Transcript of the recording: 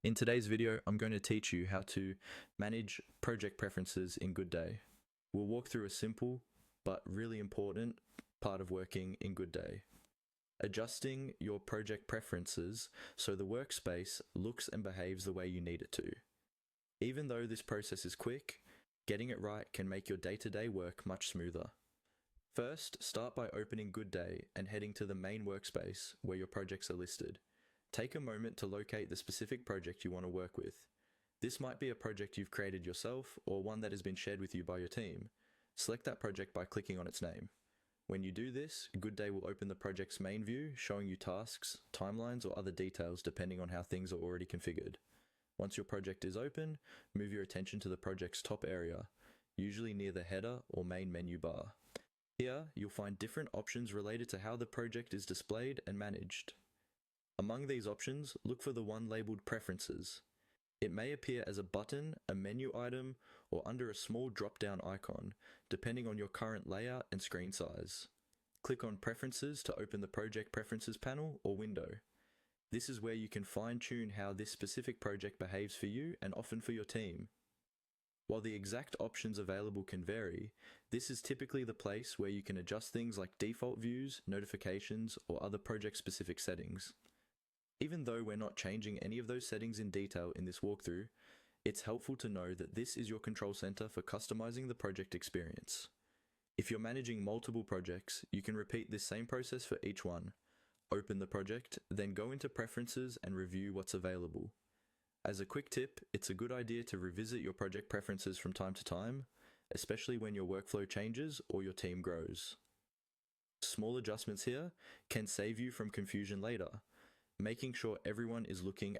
In today's video, I'm going to teach you how to manage project preferences in Goodday. We'll walk through a simple but really important part of working in Goodday. Adjusting your project preferences so the workspace looks and behaves the way you need it to. Even though this process is quick, getting it right can make your day-to-day work much smoother. First, start by opening Goodday and heading to the main workspace where your projects are listed. Take a moment to locate the specific project you want to work with. This might be a project you've created yourself or one that has been shared with you by your team. Select that project by clicking on its name. When you do this, Goodday will open the project's main view, showing you tasks, timelines, or other details depending on how things are already configured. Once your project is open, move your attention to the project's top area, usually near the header or main menu bar. Here, you'll find different options related to how the project is displayed and managed. Among these options, look for the one labeled Preferences. It may appear as a button, a menu item, or under a small drop-down icon, depending on your current layout and screen size. Click on Preferences to open the Project Preferences panel or window. This is where you can fine-tune how this specific project behaves for you and often for your team. While the exact options available can vary, this is typically the place where you can adjust things like default views, notifications, or other project-specific settings. Even though we're not changing any of those settings in detail in this walkthrough, it's helpful to know that this is your control center for customizing the project experience. If you're managing multiple projects, you can repeat this same process for each one. Open the project, then go into Preferences and review what's available. As a quick tip, it's a good idea to revisit your project preferences from time to time, especially when your workflow changes or your team grows. Small adjustments here can save you from confusion later. Making sure everyone is looking at